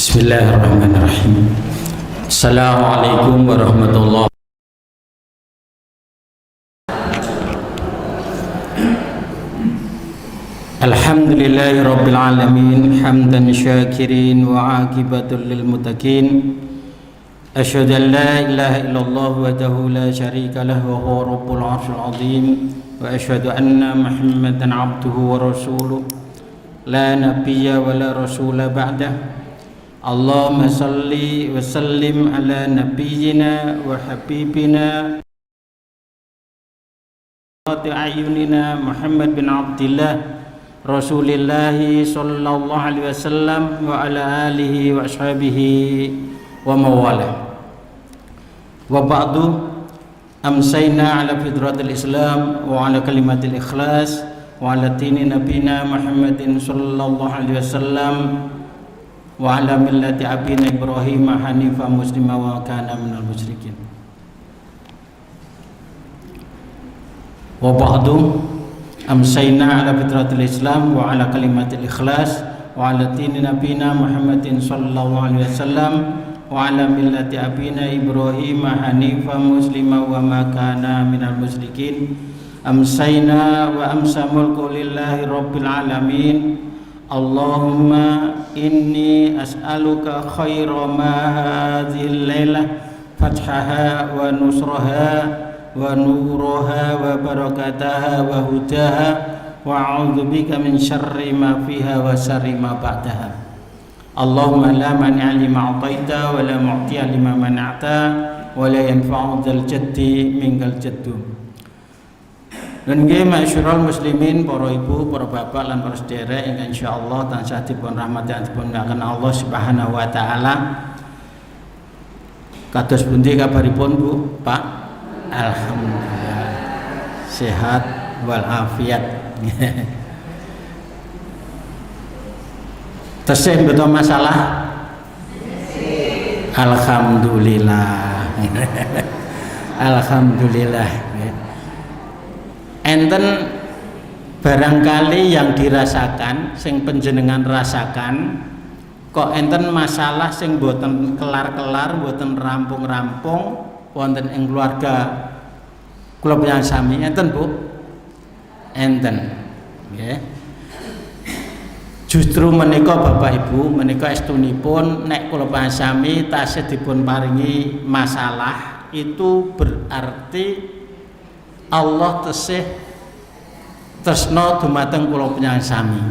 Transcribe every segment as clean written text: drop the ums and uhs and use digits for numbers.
Bismillahirrahmanirrahim. Assalamualaikum warahmatullahi wabarakatuh. Alhamdulillahi rabbil alamin hamdan syakirin wa aqibatul lil muttaqin. Asyhadu an la ilaha illallah wahdahu la syarika lahu wa huwa rabbul arsyil azim wa asyhadu anna Muhammadan abduhu wa rasuluh la nabiyya wa la rasula ba'dah. Allahumma salli wa sallim ala nabiyyina wa habibina ayunina Muhammad bin Abdillah Rasulillahi sallallahu alaihi wasallam wa ala alihi wa ashabihi wa mawalah. Wa ba'du, amsayna ala fitratil Islam wa ala kalimatil ikhlas wa ala dini nabina Muhammadin sallallahu alaihi wasallam wa ala millati abina Ibrahim hanifa muslima wa kana minal musyrikin. Wa ba'du, amsayna ala fitratil Islam wa ala kalimatil ikhlas wa ala dini nabina Muhammadin sallallahu alaihi wasallam wa ala millati abina Ibrahim hanifa muslima wa ma kana minal musyrikin. Amsayna wa amsa mulku lillahi rabbil alamin. Allahumma inni as'aluka khaira ma hadhil lailah fathaha wa nusraha wa nuraha wa barakataha wa hudaha wa a'udzu bika min syarri ma fiha wa syarri ma ba'daha. Allahumma la mani'a lima a'taita wa la mu'tiya lima mana'ta wa la yanfa'u dzal jaddi minkal jaddu. Dan nggih masyarul muslimin, para ibu, para bapak lan para sedherek ingkang insyaallah tansah dipun rahmati dipun ngaken Allah Subhanahu wa taala. Kados pundi kabaripun Bu, Pak? Alhamdulillah sehat walafiat. Tesih betul masalah? Alhamdulillah. Alhamdulillah. Enten barangkali yang dirasakan, sing panjenengan rasakan, kok enten masalah sing boten kelar-kelar, boten rampung-rampung wonten ing keluarga kula panjenengan sami, enten Bu? Enten. Nggih. Justru menika Bapak Ibu, menika estunipun nek kula panjenengan sami tasih dipun paringi masalah, itu berarti Allah tesih tresna dumateng kula panjenengan sami.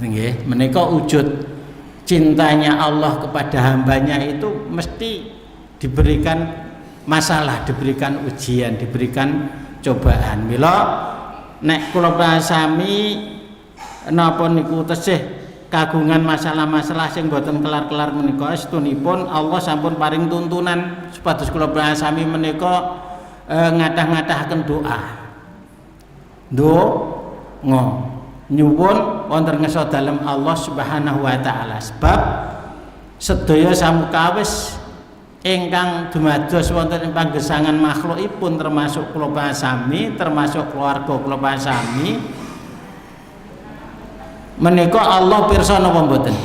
Nggih, menika wujud cintanya Allah kepada hambanya itu mesti diberikan masalah, diberikan ujian, diberikan cobaan. Mila nek kula panjenengan sami napa niku tesih kagungan masalah-masalah sing boten kelar-kelar menika, estunipun Allah sampun paring tuntunan supados kula panjenengan sami menika ngadah-ngadahaken donga nyuwun wonten ngeso dalem Allah Subhanahu wa taala, sebab sedaya samukawis ingkang dumados wonten ing panggesangan makhlukipun termasuk kula panjenengan sami, termasuk keluarga kula panjenengan sami menika Allah pirsa napa mboten?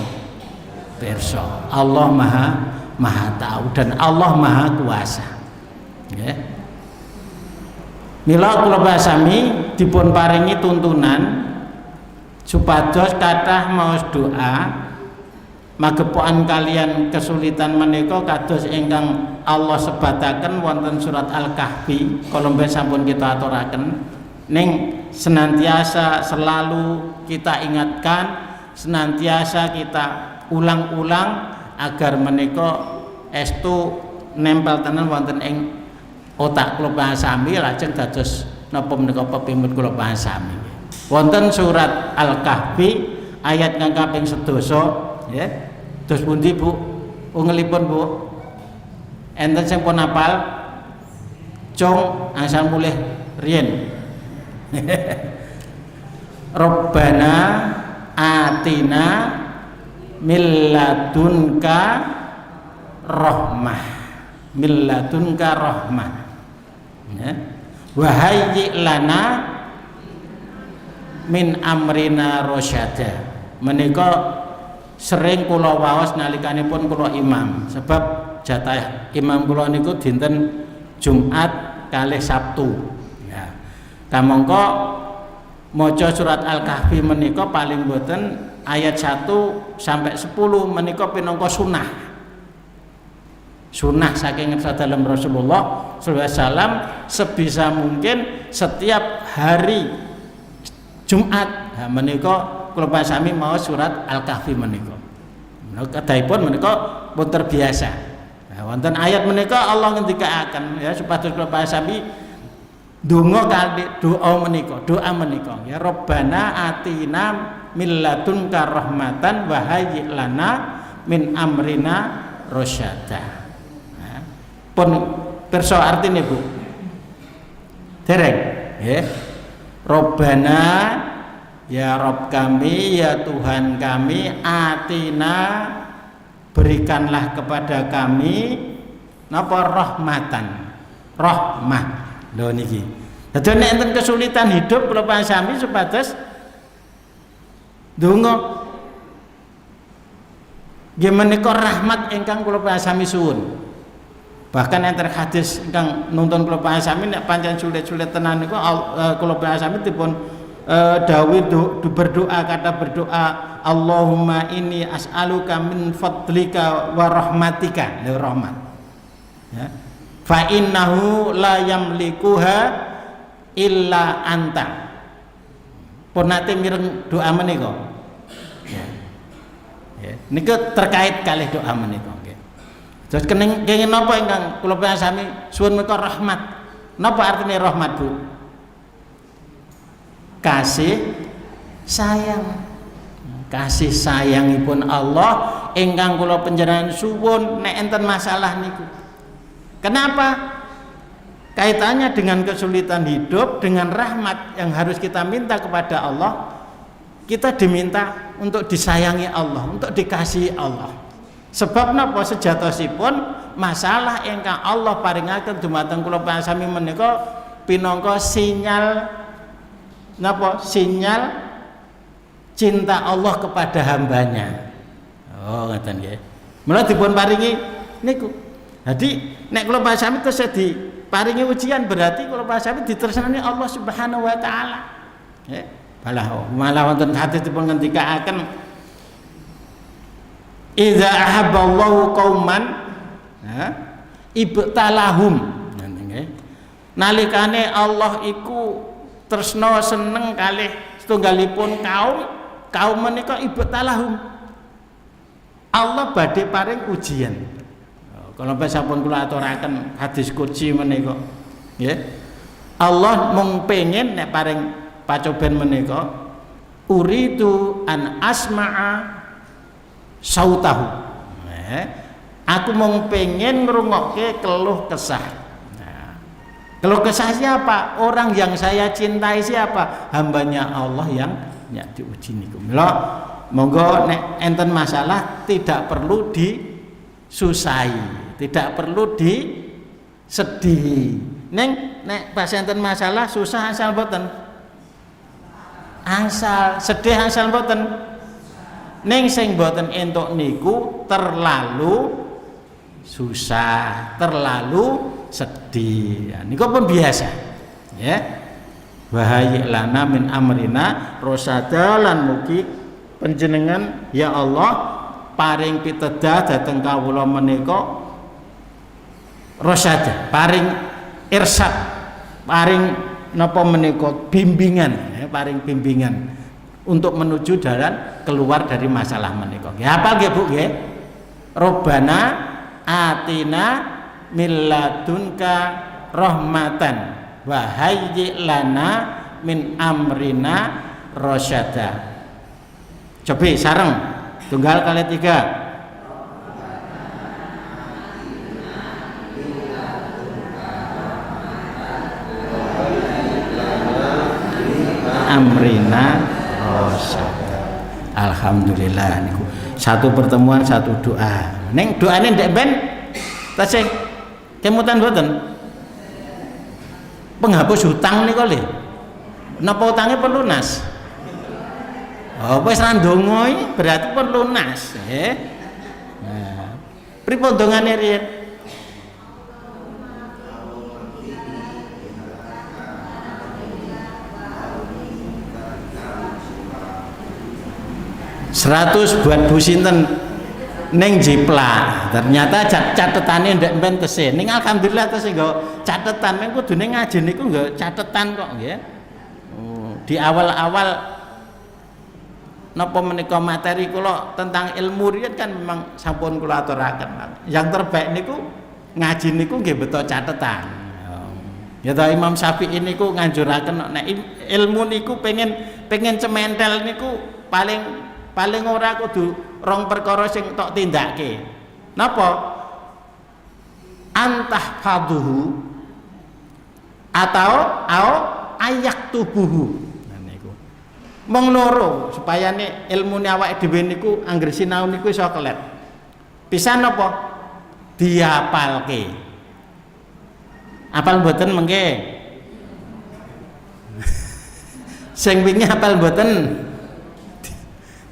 Pirsa. Allah maha tahu dan Allah maha kuasa. Nggih. Mila kula sami dipun paringi tuntunan supados kathah maos doa magepokan kalian kesulitan menika kados ingkang Allah sebataken wonten surat Al-Kahfi, kala sampun kita aturaken ning senantiasa selalu kita ingatkan, senantiasa kita ulang-ulang agar menika estu nempel tenan wonten ing otak kula panjenengan sami lajeng dados napa menika pepimut kula panjenengan sami. Wonten surat Al-Kahfi ayat kang kaping 11 nggih. Dos pundi Bu? Ungelipun Bu. Enten sing pun hafal? Cung angsal mulih riyen. Rabbana atina milladunka rahmah. Milladunka rahmah. Wa hayyi lana min amrina rasyada. Menika sering kula waos nalikanipun kula imam, sebab jatah imam kula niku dinten Jumat kalih Sabtu. Ya. Kamangka maca surat Al-Kahfi menika paling boten ayat 1 sampai 10 menika pinangka sunah. Sunah saking sadalem Rasulullah sallallahu alaihi wasallam sebisa mungkin setiap hari Jumat. Nah, menika kula pasami mau surat Al-Kahfi menika. Menika kadaipun menika pun terbiasa. Nah, wonten ayat menika Allah ngendikaaken ya supados kula pasami donga kali doa menika ya Rabbana atina min ladunka rahmatan wa hayyi lana min amrina rasyada. Pun perso artine Bu. Dereng nggih. Robbana ya Rob kami ya Tuhan kami atina berikanlah kepada kami napa rahmatan. Rahmah. Lho niki. Dadi nek enten kesulitan hidup kula pasami supados donga nggih menika rahmat ingkang kula pasami suwun. Bahkan enten hadis ingkang nuntun kula pasami nek pancen sulit-sulit tenan niku kula pasami dipun dawuh berdoa kata berdoa Allahumma inni as'aluka min fadlika wa rahmatika lho rahmat ya fa innahu la yamlikuha illa anta pun nate mireng doa menika ya niku terkait kalih doa menika. Terus kenging napa ingkang kula pasami suwun menika rahmat. Napa artine rahmat, Bu? Kasih sayang. Kasih sayangipun Allah ingkang kula panjenengan suwun nek enten masalah niku. Kenapa? Kaitannya dengan kesulitan hidup, dengan rahmat yang harus kita minta kepada Allah. Kita diminta untuk disayangi Allah, untuk dikasihi Allah. Sebab napa sejatosipun masalah ingkang Allah paringaken dumateng kula pasami menika pinangka sinyal napa sinyal cinta Allah kepada hambanya. Oh ngoten nggih. Mula dipun paringi niku. Dadi nek kula pasami tesih diparingi ujian berarti kula pasami ditresnani Allah Subhanahu wa taala. Nggih. Malah wonten hadis dipun ngendikaaken idza ahabballahu qauman ibtalahum. Nalikane Allah iku tresna seneng kalih setunggalipun kaum menika ibtalahum. Allah badhe paring ujian. Kalau sampun kula aturaken hadis qudsi menika nggih. Allah mung pengin nek paring pacoban menika uridu an asma'a sautahu. Aku mau pengen ngrungokke keluh kesah. Nah, keluh kesah siapa? Orang yang saya cintai siapa? Hambanya Allah yang diuji niku. Mila monggo nek enten masalah tidak perlu disusahi, tidak perlu disedih. Nek pas enten masalah susah asal boten. Asal sedih asal boten. Ning sing boten entuk niku terlalu susah, terlalu sedih. Ya, niku pun biasa. Ya. Wa hayyi lana min amrina rasada lan mugi panjenengan ya Allah paring pitedah dhateng kawula menika rasada, paring irsyad, paring napa menika bimbingan, ya, paring bimbingan untuk menuju jalan keluar dari masalah menika. Nggih hafal nggih Bu nggih? Robbana atina min ladunka rahmatan wa hayyi lana min amrina rasyada. Coba sareng tunggal kali 3. Amrina rasyada. Alhamdulillah niku satu pertemuan satu doa. Ning doane ndek ben tasih kemutan mboten. Penghapus hutang niku lho. Napa utange pelunas? Oh, wis ra ndonga iki berarti pun lunas, nggih. Nah, pripun dongane riyen? Seratus buat Bu Sinten neng jiplak. Ternyata catetane ndak mentese. Ning alhamdulillah tesih nggo catetan. Men kudune ngaji niku nggo catetan kok nggih. Di awal-awal napa menika materi kula tentang ilmu riyen kan memang sampun kula aturaken. Yang terbaik niku ngaji niku nggih beto catetan. Ya ta Imam Syafi'i niku nganjuraken nek ilmu niku pengen cementel niku paling ora kudu rong perkara sing tok tindake. Napa? Antah faduhu atau ayak tubuhu. Nah niku. Mong loro supaya nek ilmune awake dhewe niku anggere sinau niku iso kelet. Pisan napa? Dihafalke. Apal mboten mengke? Sing wingi hafal mboten?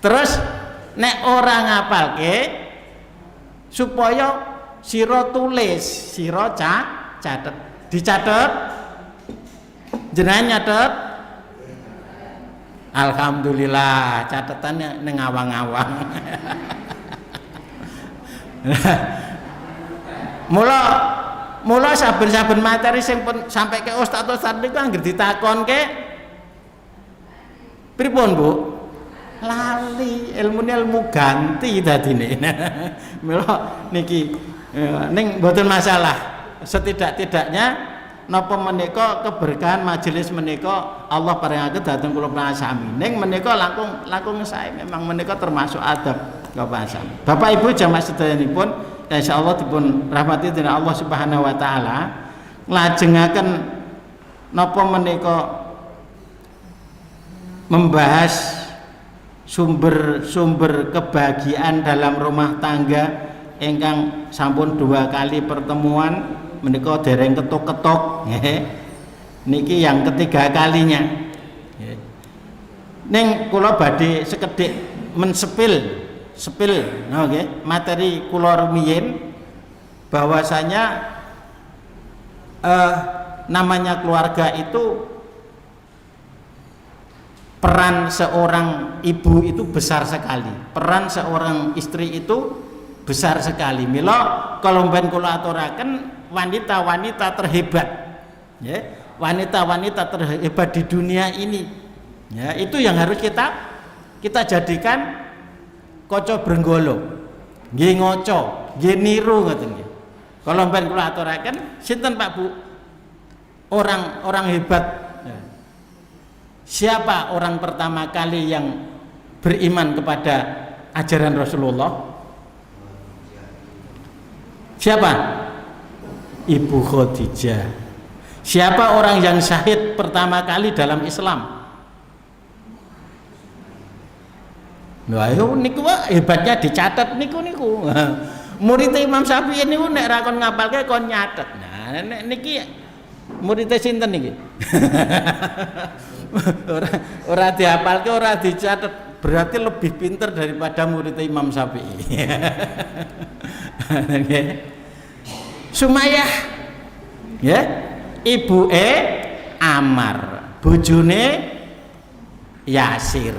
Terus nek ora ngapalke supaya sira tulis, sira catet. Dicatet? Jenengan nyatet? Alhamdulillah, catetannya ning awang-awang. Mula saben-saben materi sing sampai ke ustaz-ustaz niku anggere ditakonke pripun, Bu? Lali ilmu ganti dadine. Mila niki ning mboten masalah. Setidak-tidaknya napa menika keberkahan majelis menika Allah paringaken dhateng kula sami. Ning menika langkung sae memang menika termasuk adab kapasan. Bapak Ibu jamaah sedayanipun insyaallah dipun rahmati dening Allah Subhanahu wa taala nglajengaken napa menika membahas sumber kebahagiaan dalam rumah tangga ingkang sampun 2 kali pertemuan menika dereng ketok-ketok niki yang ketiga kalinya ning kula badhe sekedhik mensepil materi kula rumiyin bahwasanya namanya keluarga itu peran seorang ibu itu besar sekali, peran seorang istri itu besar sekali. Mila kalau mben kula aturaken wanita-wanita terhebat, ya, wanita-wanita terhebat di dunia ini, ya, itu yang harus kita jadikan kaca brenggolo, nggih ngoco, nggih niru ngoten nggih. Kalau mben kula aturaken sinten Pak Bu? Orang hebat. Siapa orang pertama kali yang beriman kepada ajaran Rasulullah? Siapa? Ibu Khadijah. Siapa orang yang syahid pertama kali dalam Islam? Nah, niku hebatnya dicatat niku. Murid Imam Syafi'i niku nek ra kon ngapalke kon nyatet. Nah, niki murid sinten niki? Ora dihafalke, ora dicatat, berarti lebih pinter daripada murid Imam Syafi'i. Sumayyah, ya, ibuke Ammar, bojone Yasir.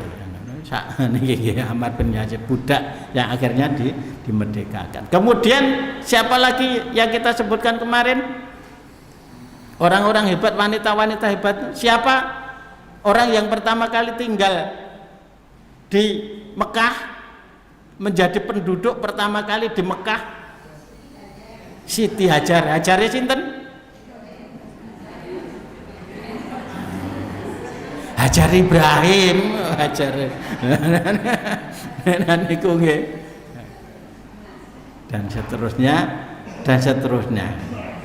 Niki Ammar bin Yasir, budak yang akhirnya dimerdekakan. Kemudian siapa lagi yang kita sebutkan kemarin? Orang-orang hebat, wanita-wanita hebat. Siapa? Orang yang pertama kali tinggal di Mekah, menjadi penduduk pertama kali di Mekah, Siti Hajar. Hajarnya sinten? Hajar Ibrahim. Hajar. Niku nggih. Dan seterusnya.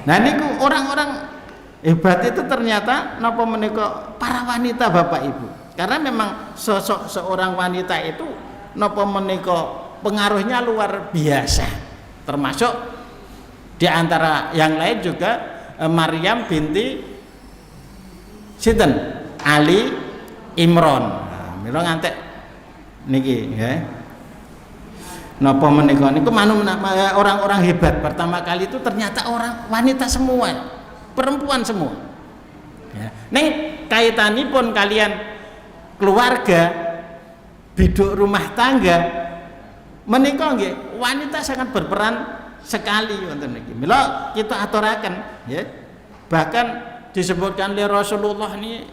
Nah niku orang-orang hebat itu ternyata napa menika para wanita Bapak Ibu. Karena memang sosok seorang wanita itu napa menika pengaruhnya luar biasa. Termasuk di antara yang lain juga Maryam binti sinten? Ali Imron. Nah, mila ngantek niki ya. Napa menika niku orang-orang hebat pertama kali itu ternyata orang wanita semua, perempuan semua. Ya. Neng kaitanipun kalian keluarga, biduk rumah tangga, menika nggih wanita sangat berperan sekali wonten niki. Mila kita aturaken ya. Bahkan disebutkan oleh Rasulullah ini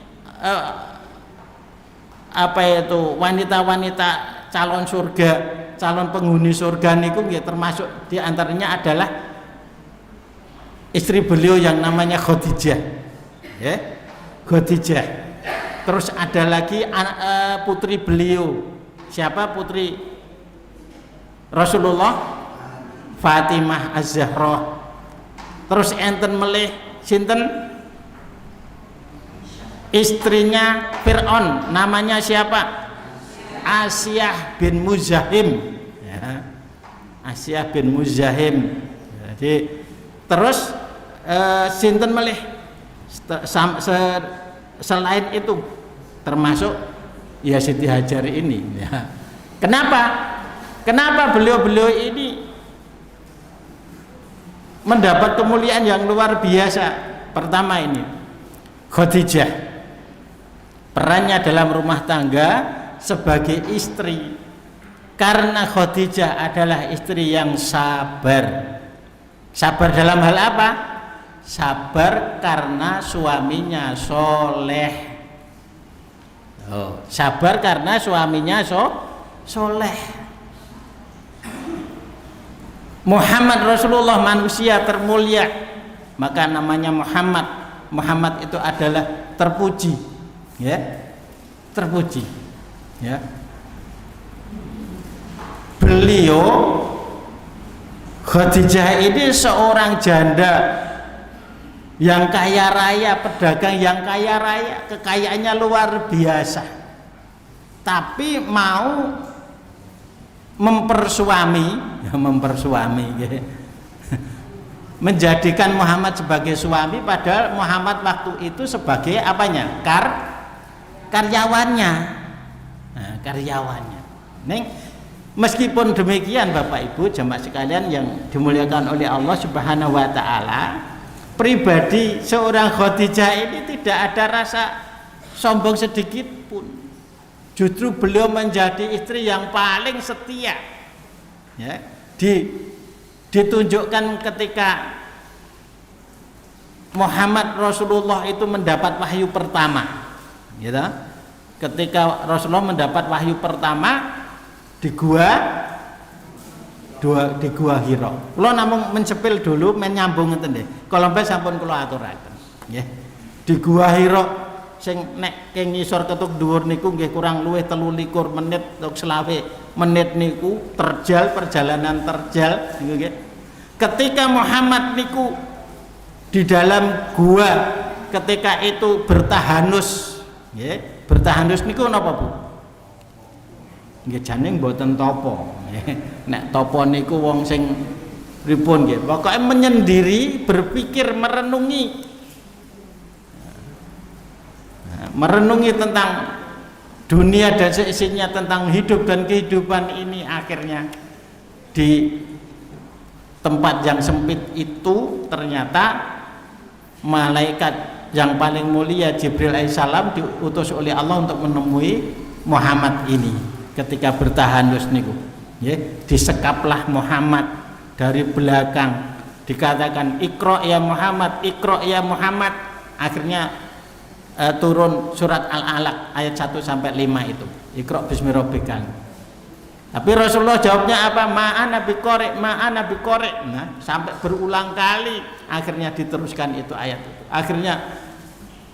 apa itu wanita-wanita calon surga, calon penghuni surga niku nggih termasuk diantaranya adalah istri beliau yang namanya Khadijah ya, Khadijah. Terus ada lagi putri beliau, siapa putri Rasulullah? Fatimah Az-Zahra. Terus enten melih sinten istrinya Fir'aun, namanya siapa? Asyah bin Muzahim ya. Asyah bin Muzahim. Jadi terus sinten melih selain itu termasuk ya Siti Hajar ini ya. Kenapa beliau-beliau ini mendapat kemuliaan yang luar biasa? Pertama ini Khadijah, perannya dalam rumah tangga sebagai istri, karena Khadijah adalah istri yang sabar. Sabar dalam hal apa? Sabar karena suaminya soleh. Sabar karena suaminya soleh. Muhammad Rasulullah manusia termulia, maka namanya Muhammad. Muhammad itu adalah terpuji ya, terpuji ya. Beliau Khadijah ini seorang janda yang kaya raya, pedagang yang kaya raya, kekayaannya luar biasa, tapi mau mempersuami ya. Menjadikan Muhammad sebagai suami, padahal Muhammad waktu itu sebagai apanya? Karyawannya. Nah, karyawannya. Neng, meskipun demikian Bapak Ibu jemaah sekalian yang dimuliakan oleh Allah Subhanahu wa taala, pribadi seorang Khadijah ini tidak ada rasa sombong sedikit pun. Justru beliau menjadi istri yang paling setia ya. Ditunjukkan ketika Muhammad Rasulullah itu mendapat wahyu pertama gitu. Ketika Rasulullah mendapat wahyu pertama di gua Hira. Kula namung mencepil dulu menyambung ngeten nggih. Kala mbah sampun kula aturaken nggih. Di gua Hira sing nek keng ngisor ketuk dhuwur niku nggih kurang luwih 23 menit atau 20 menit niku terjal, perjalanan terjal niku nggih. Ketika Muhammad niku di dalam gua ketika itu bertahanus nggih. Bertahanus niku napa Bu? Nggih jane mboten topo nggih. Nek topo niku wong sing pripun nggih. Pokoke menyendiri, berpikir, merenungi tentang dunia dan seisinya, tentang hidup dan kehidupan ini. Akhirnya di tempat yang sempit itu ternyata malaikat yang paling mulia Jibril alaihissalam diutus oleh Allah untuk menemui Muhammad ini. Ketika bertahanus niku disekaplah Muhammad dari belakang, dikatakan Iqra ya Muhammad, Iqra ya Muhammad. Akhirnya turun surat Al-Alaq ayat 1 sampai 5 itu, Iqra bismi rabbikal. Tapi Rasulullah jawabnya apa? Ma'ana biqari', ma'ana biqari'. Nah, sampai berulang kali akhirnya diteruskan itu ayat itu. Akhirnya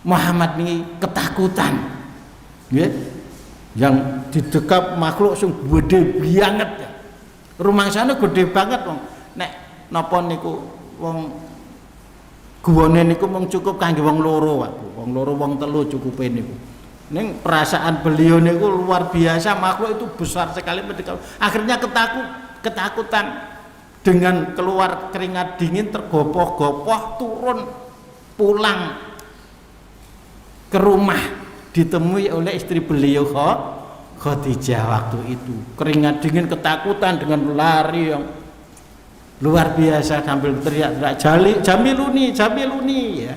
Muhammad ini ketakutan. Ya. Yang didekap makhluk sing gede banget ya. Rumangsane gede banget wong. Nek napa niku wong guwane niku mung cukup kangge wong loro wae. Wong loro wong telu cukupe niku. Ning perasaan beliau niku luar biasa, makhluk itu besar sekali. Akhirnya ketakutan dengan keluar keringat dingin, tergopoh-gopoh turun pulang ke rumah, ditemui oleh istri beliau Khadijah waktu itu keringat dingin, ketakutan dengan lari yang luar biasa sambil teriak-teriak Jamiluni, Jamiluni ya.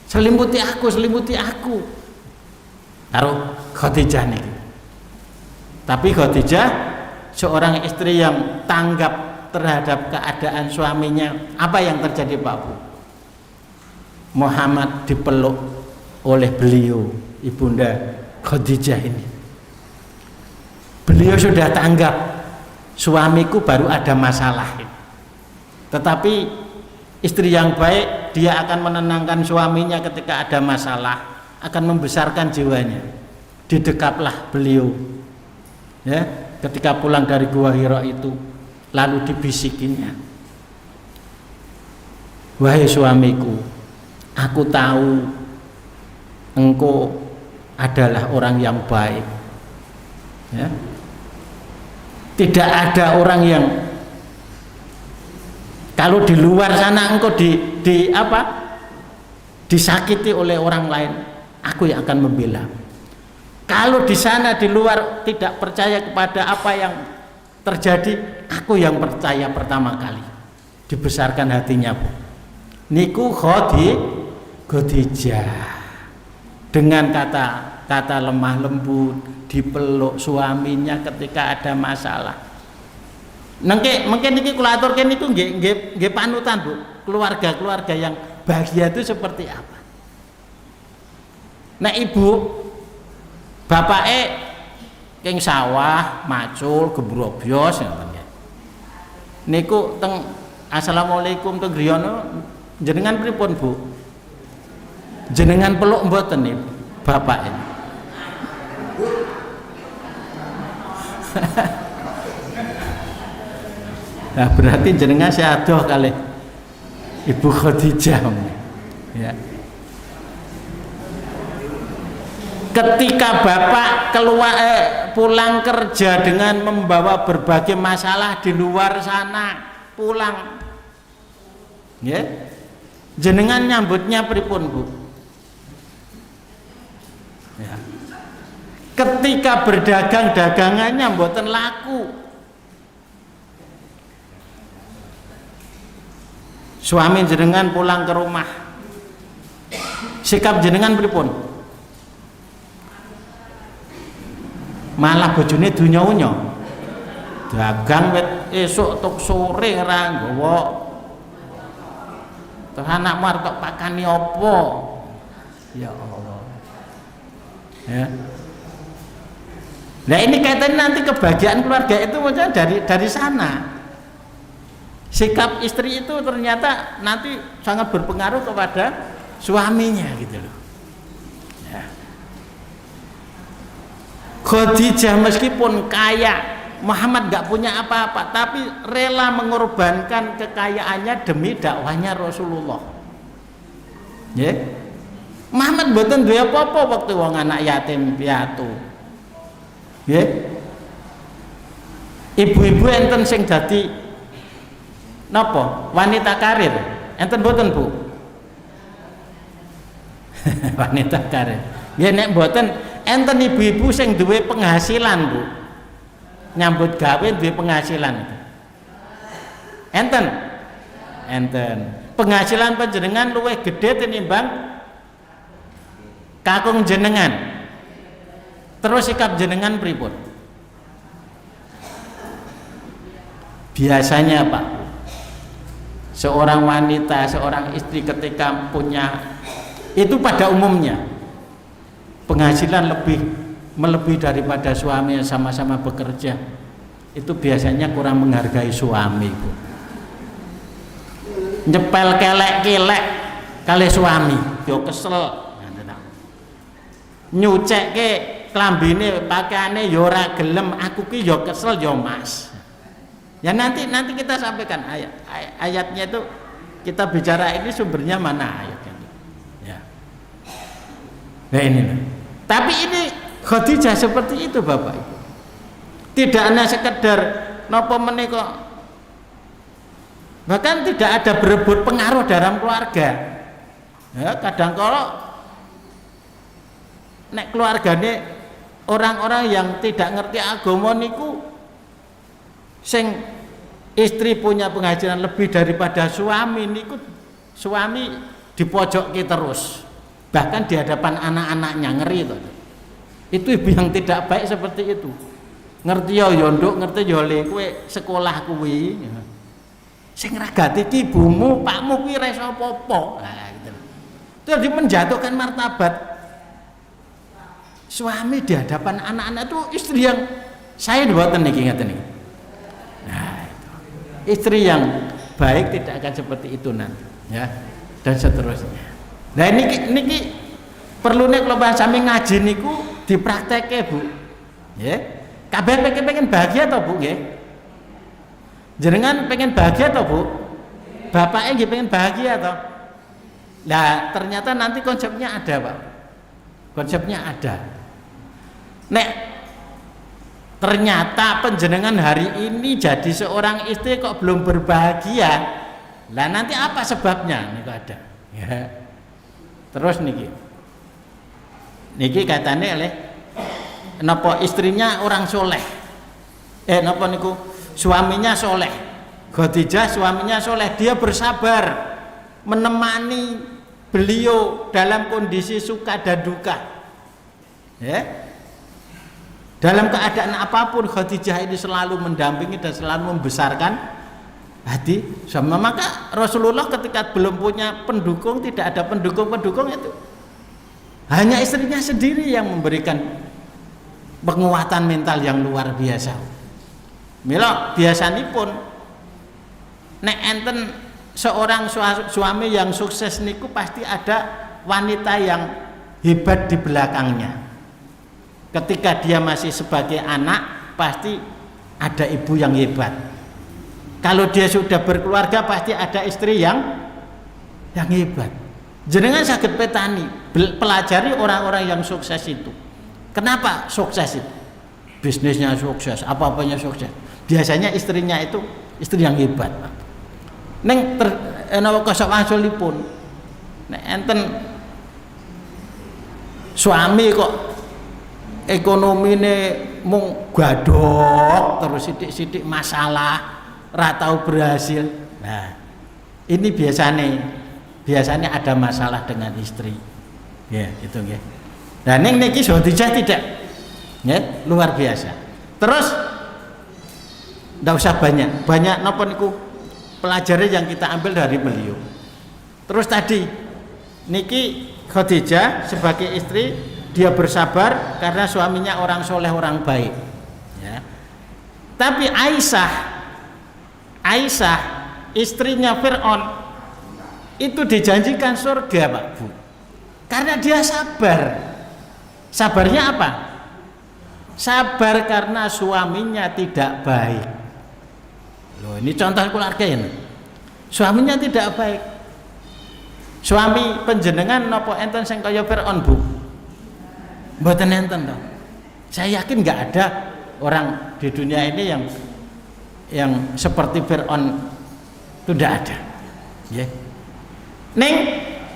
Selimuti aku. Taruh Khadijah nih. Tapi Khadijah seorang istri yang tanggap terhadap keadaan suaminya. Apa yang terjadi Pak Bu? Muhammad dipeluk oleh beliau, Ibunda Khadijah ini. Beliau sudah tanggap, suamiku baru ada masalah. Tetapi istri yang baik, dia akan menenangkan suaminya ketika ada masalah, akan membesarkan jiwanya. Didekaplah beliau, ya, ketika pulang dari Gua Hira itu, lalu dibisikinya, wahai suamiku, aku tahu engkau adalah orang yang baik, ya. Tidak ada orang yang kalau di luar sana engkau disakiti oleh orang lain, aku yang akan membela. Kalau di sana di luar tidak percaya kepada apa yang terjadi, aku yang percaya pertama kali. Dibesarkan hatinya, Bu. Niku Khadijah dengan kata lemah lembut, dipeluk suaminya ketika ada masalah. Mungkin niki kula aturken niku nggih panutan, Bu. Keluarga-keluarga yang bahagia itu seperti apa? Nah, ibu bapake king sawah, macul, gebrobyos ngoten nggih. Niku teng assalamualaikum teng griyono jenengan pripun, Bu? Jenengan peluk mboten nih bapak ini? Nah, berarti jenengan seadoh kali Ibu Khadijah, ya. Ketika bapak pulang kerja dengan membawa berbagai masalah di luar sana, pulang, ya, jenengan nyambutnya pripun, Bu? Ya. Ketika berdagang, dagangannya mboten laku, suami jenengan pulang ke rumah, sikap jenengan pripun? Malah bojone dunya-unya, dagang wit esuk tok sore ora nggawa, terus anakmu arep tok pakani apa? Ya Allah, ya. Nah, ini kaitannya nanti kebahagiaan keluarga itu maksudnya dari sana. Sikap istri itu ternyata nanti sangat berpengaruh kepada suaminya gitu loh. Ya. Khadijah meskipun kaya, Muhammad gak punya apa-apa, tapi rela mengorbankan kekayaannya demi dakwahnya Rasulullah. Ya. Muhammad mboten duwe apa-apa waktu wong anak yatim piatu. Ya. Ibu-ibu enten sing dadi napa? Wanita karir. Enten mboten, Bu? Wanita karir. Ya nek mboten enten ibu-ibu sing duwe penghasilan, Bu. Nyambut gawe duwe penghasilan itu. Enten. Penghasilan panjenengan luwih gedhe tinimbang kakung jenengan. Terus sikap jenengan pripun? Biasanya, Pak, seorang wanita, seorang istri ketika punya itu pada umumnya penghasilan melebihi daripada suami yang sama-sama bekerja, itu biasanya kurang menghargai suami, Bu. Nyepel kelek-kelek kali suami, yo kesel. Nyucekke klambine pakaiane yo ora gelem, aku ki yo kesel yo Mas. Ya nanti kita sampaikan ayatnya itu, kita bicara ini sumbernya mana ayatnya. Ya. Nah ini. Tapi ini Khadijah seperti itu, Bapak Ibu. Tidak hanya sekedar napa menika, bahkan tidak ada berebut pengaruh dalam keluarga. Ya, kadang kala nek keluargane orang-orang yang tidak ngerti agama niku sing istri punya penghasilan lebih daripada suami niku, suami dipojoki terus, bahkan di hadapan anak-anaknya, ngeri itu ibu yang tidak baik seperti itu. Ngerti ya nduk, ngerti ya le kowe sekolah kuwi sing ngragati ki ibumu, pakmu kuwi ra iso apa-apa. Nah gitu. Itu menjatuhkan martabat suami di hadapan anak-anak. Itu istri yang saya mboten niki ngeten niki. Nah, itu. Istri yang baik tidak akan seperti itu nanti, ya. Dan seterusnya. Nah niki perlu nek kalau sami ngaji niku dipraktekke, Bu. Ya. Kabeh pengen bahagia toh, Bu, nggih? Jenengan pengen bahagia toh, Bu? Bapaknya nggih pengen bahagia toh? Nah, ternyata nanti konsepnya ada, Pak. Konsepnya ada. Nek ternyata penjenengan hari ini jadi seorang istri kok belum berbahagia, lah nanti apa sebabnya? Niku ada. Ya. Terus niki katanya oleh napa istrinya orang soleh, napa niku suaminya soleh, Khadijah suaminya soleh, dia bersabar menemani beliau dalam kondisi suka dan duka, ya. Dalam keadaan apapun Khadijah ini selalu mendampingi dan selalu membesarkan hati sama. Maka Rasulullah ketika belum punya pendukung, tidak ada pendukung itu, hanya istrinya sendiri yang memberikan penguatan mental yang luar biasa. Mila biasanipun nek enten seorang suami yang sukses niku pasti ada wanita yang hebat di belakangnya. Ketika dia masih sebagai anak pasti ada ibu yang hebat. Kalau dia sudah berkeluarga pasti ada istri yang hebat. Jenengan saged petani, pelajari orang-orang yang sukses itu. Kenapa sukses itu? Bisnisnya sukses, apa-apanya sukses. Biasanya istrinya itu istri yang hebat. Neng kosok wasulipun, nek enten suami kok ekonomine mung gadok terus sidik-sidik masalah, ra tau berhasil. Nah, ini biasanya ada masalah dengan istri. Ya, gitu ya. Nah, niki Khadijah tidak, ya, luar biasa. Terus ndak usah banyak napa niku pelajaran yang kita ambil dari beliau. Terus tadi niki Khadijah sebagai istri dia bersabar karena suaminya orang soleh, orang baik, ya. Tapi Aisyah istrinya Fir'aun itu dijanjikan surga, Pak, Bu, karena dia sabar. Sabarnya apa? Sabar karena suaminya tidak baik. Loh, ini contoh keluarga ini. Suaminya tidak baik. Suami penjenengan napa enten sing kaya Fir'aun, Bu? Mboten enten toh. Saya yakin nggak ada orang di dunia ini yang seperti Fir'aun, itu tidak ada. Ya. Ning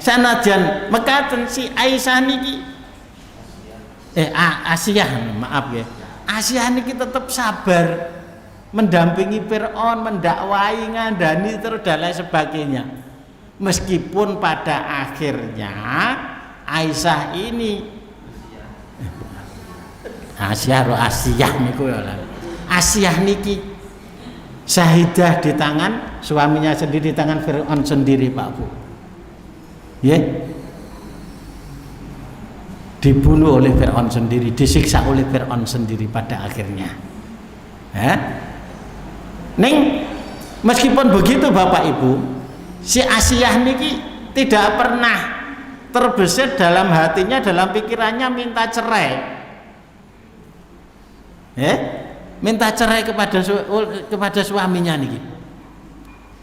sanajan mekaten si Aisyah niki Asiyah, maaf ya. Asiyah niki tetap sabar mendampingi Fir'aun, mendakwai, ngandani terus dan lain sebagainya. Meskipun pada akhirnya Aisyah ini Asiyah niku ya. Asiyah niki syahidah di tangan suaminya sendiri, di tangan Fir'aun sendiri, Pak, Bu. Ya. Dibunuh oleh Fir'aun sendiri, disiksa oleh Fir'aun sendiri pada akhirnya. Ning meskipun begitu Bapak Ibu, si Asiyah niki tidak pernah terbesit dalam hatinya, dalam pikirannya minta cerai. Minta cerai kepada suaminya niki.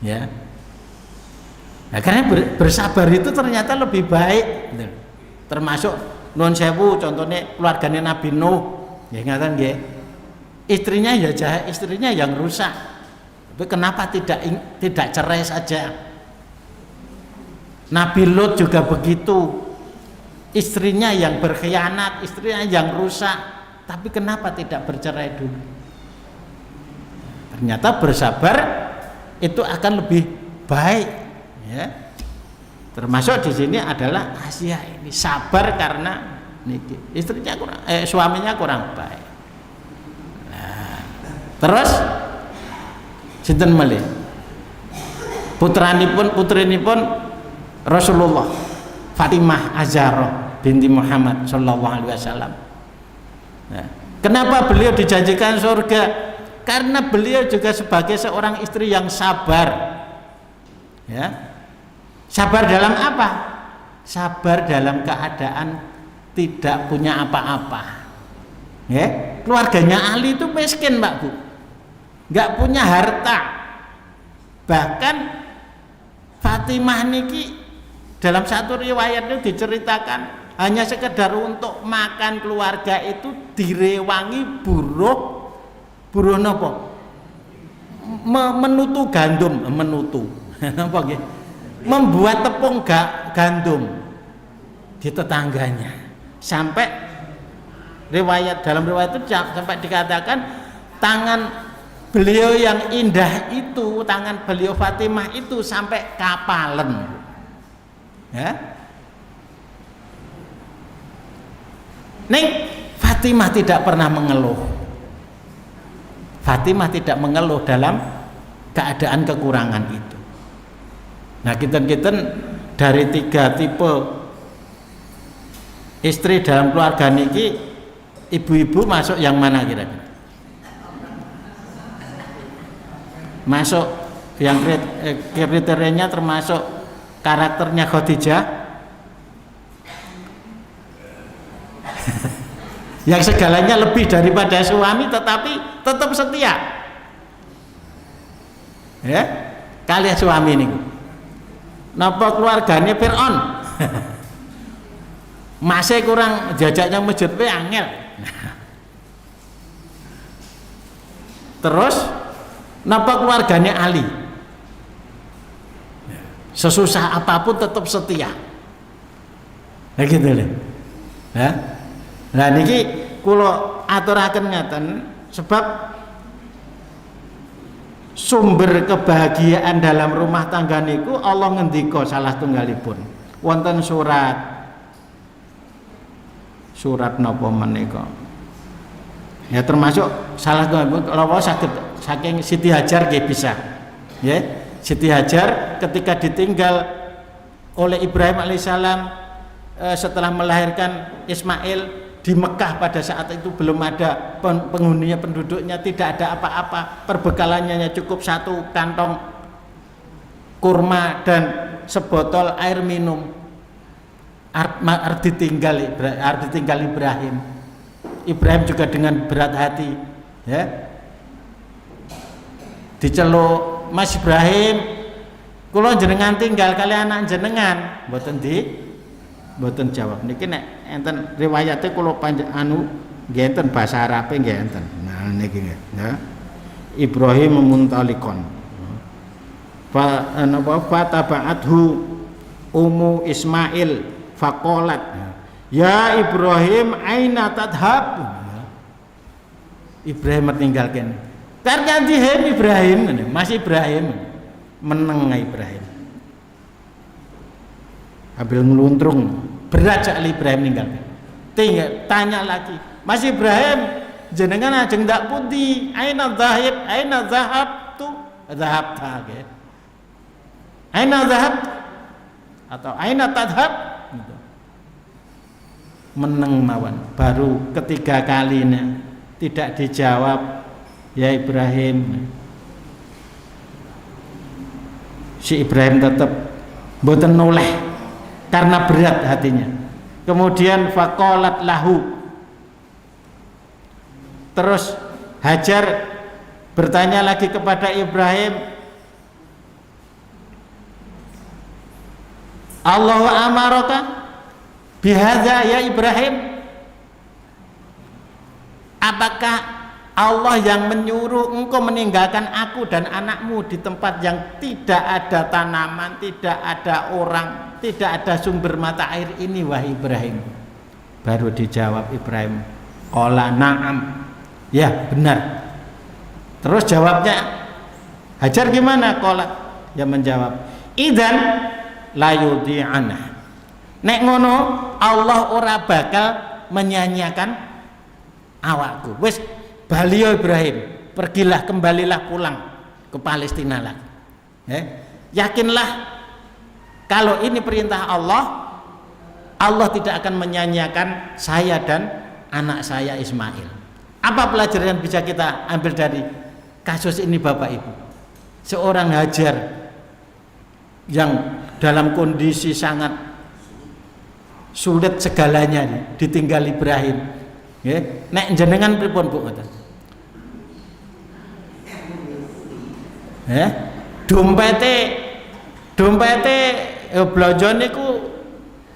Ya. Nah, karena bersabar itu ternyata lebih baik. Termasuk non sewu contohnya keluarganya Nabi Nuh, ya ngaten nggih. Istrinya ya jahat, istrinya yang rusak. Tapi kenapa tidak cerai saja? Nabi Lut juga begitu. istrinya yang berkhianat, istrinya yang rusak, tapi kenapa tidak bercerai dulu? Ternyata bersabar itu akan lebih baik, ya. Termasuk di sini adalah Asia ini sabar karena istrinya kurang, suaminya kurang baik. Nah, terus sinten malih putrinipun Rasulullah Fatimah Az-Zahra binti Muhammad sallallahu alaihi wasallam. Nah, kenapa beliau dijanjikan surga? Karena beliau juga sebagai seorang istri yang sabar, ya. Sabar dalam apa? Sabar dalam keadaan tidak punya apa-apa, ya. Keluarganya Ali itu miskin, Pak Bu, nggak punya harta. Bahkan Fatimah niki dalam satu riwayat itu diceritakan hanya sekedar untuk makan keluarga itu direwangi buruh nopo, menutu gandum, apa nggih? Membuat tepung gandum di tetangganya, sampai dalam riwayat itu sampai dikatakan tangan beliau yang indah itu, tangan beliau Fatimah itu sampai kapalen, ya. Nih Fatimah tidak pernah mengeluh. Fatimah tidak mengeluh dalam keadaan kekurangan itu. Nah, kita dari 3 tipe istri dalam keluarga niki, ibu-ibu masuk yang mana kira-kira? Masuk yang kriterianya termasuk karakternya Khadijah yang segalanya lebih daripada suami tetapi tetap setia, ya, kalian suami ini. Napa keluarganya Fir'aun masih kurang jajaknya masjid angel. Terus napa keluarganya Ali sesusah apapun tetap setia, nah gitu loh, ya. Nah niki kula aturaken ngaten sebab sumber kebahagiaan dalam rumah tangga niku Allah ngendika salah tunggalipun wonten surat napa menika, ya, termasuk salah tunggalipun kalau saged saking Siti Hajar nggih bisa, ya. Siti Hajar ketika ditinggal oleh Ibrahim alaihissalam setelah melahirkan Ismail di Mekah, pada saat itu belum ada penghuninya, penduduknya, tidak ada apa-apa, perbekalannya cukup 1 kantong kurma dan sebotol air minum. Arep ditinggal Ibrahim. Ibrahim juga dengan berat hati, ya, diceluk, Mas Ibrahim, kula jenengan tinggal kali anak jenengan, mboten jawab. Niki nek enten riwayate kula nggih enten basa Arabe nggih enten. Nah niki nggih, ya. Ibrahim muntalikon. Fa tabaathu ummu Ismail faqalat, ya Ibrahim aina tadhab. Ibrahim meninggalkan. Karena Ibrahim, Mas Ibrahim meneng Ibrahim. Ambil ngeluntrung, berat sekali Ibrahim meninggal. Tanya lagi, Mas Ibrahim jenengan ajeng ndak putih, aina zahab tu zahab ta, aina zahab atau aina tadhab, gitu. Meneng mawon. Baru ketiga kalinya tidak dijawab, ya Ibrahim, si Ibrahim tetap mboten noleh karena berat hatinya. Kemudian faqalat lahu, terus Hajar bertanya lagi kepada Ibrahim, Allahu amaraka bihadza ya Ibrahim, apakah Allah yang menyuruh engkau meninggalkan aku dan anakmu di tempat yang tidak ada tanaman, tidak ada orang, tidak ada sumber mata air ini wahai Ibrahim. Baru dijawab Ibrahim, qala na'am. Ya, benar. Terus jawabnya Hajar gimana? Qala, dia menjawab, idzan la yudhi'ana. Nek ngono Allah ora bakal menyanyiakan awakku. Wis balio Ibrahim, pergilah, kembalilah pulang ke Palestina lagi. Yakinlah kalau ini perintah Allah, Allah tidak akan menyanyiakan saya dan anak saya Ismail. Apa pelajaran yang bisa kita ambil dari kasus ini Bapak Ibu? Seorang Hajar yang dalam kondisi sangat sulit segalanya ditinggal Ibrahim. Nek jenengan pripun Bu? Dompete blonjo niku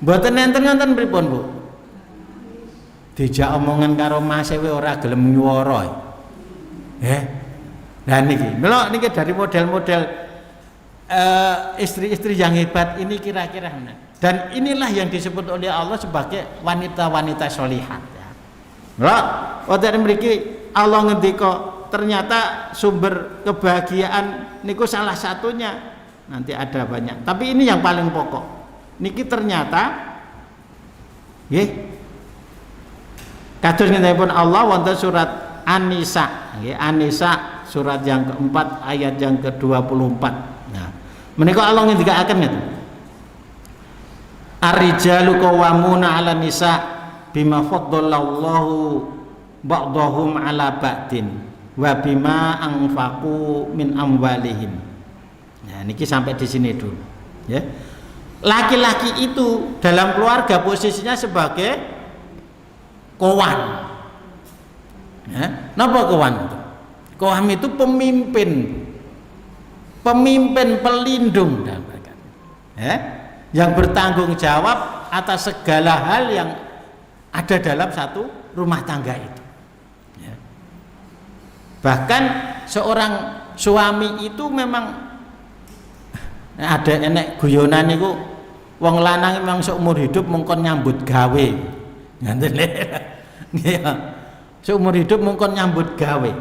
mboten enten-enten pripun Bu? Dijak omongan karo Mas Ewe ora gelem nyuwara. Nah niki, melok niki dari model-model istri-istri yang hebat ini kira-kira. Dan inilah yang disebut oleh Allah sebagai wanita-wanita sholihat. Melok wonten mriki Allah ngendika ternyata sumber kebahagiaan niku salah satunya, nanti ada banyak. Tapi ini yang paling pokok. Niki ternyata nggih kados ngentipun Allah wonten surat An-Nisa, nggih An-Nisa surat yang keempat ayat yang ke-24. Nah, menika Allah ngendikaken ngeten. Ar-rijalu qawwamuna 'ala nisa bima faddalallahu ba'dahum 'ala ba'din wa bima anfaqu min amwalihim. Nah, niki sampai di sini dulu, ya. Laki-laki itu dalam keluarga posisinya sebagai kawan. Ya, napa kawan itu? Kawan itu pemimpin pelindung dalam mereka. Ya, yang bertanggung jawab atas segala hal yang ada dalam satu rumah tangga itu. Ya. Bahkan seorang suami itu memang ada enek guyonan niku wong lanang memang seumur hidup mungkon nyambut gawe. Ngoten lho. Nggih. Seumur hidup mungkon nyambut gawe.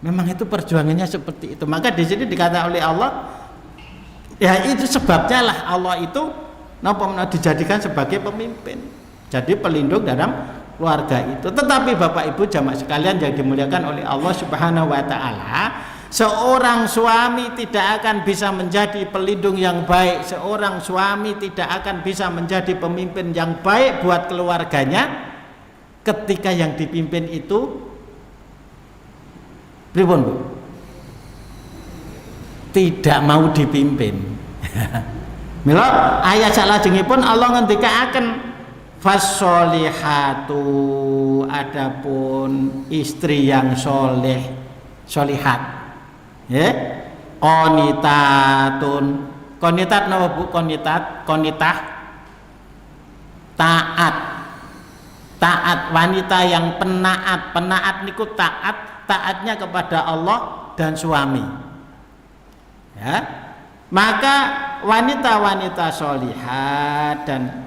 Memang itu perjuangannya seperti itu. Maka di sini dikatakan oleh Allah, ya itu sebabnya lah Allah itu napa dijadikan sebagai pemimpin. Jadi pelindung dalam keluarga itu. Tetapi Bapak Ibu jamaah sekalian yang dimuliakan oleh Allah Subhanahu wa taala, seorang suami tidak akan bisa menjadi pelindung yang baik, seorang suami tidak akan bisa menjadi pemimpin yang baik buat keluarganya ketika yang dipimpin itu pripun Bu? Tidak mau dipimpin. Mila ayat salajengipun Allah ngendikaaken fasholihatu, adapun istri yang soleh, solihat. Qonitatun. Qonitat napa Bu? Qonitah taat. Taat, wanita yang penaat. Penaat niku taatnya kepada Allah dan suami. Ya. Maka wanita-wanita sholihat dan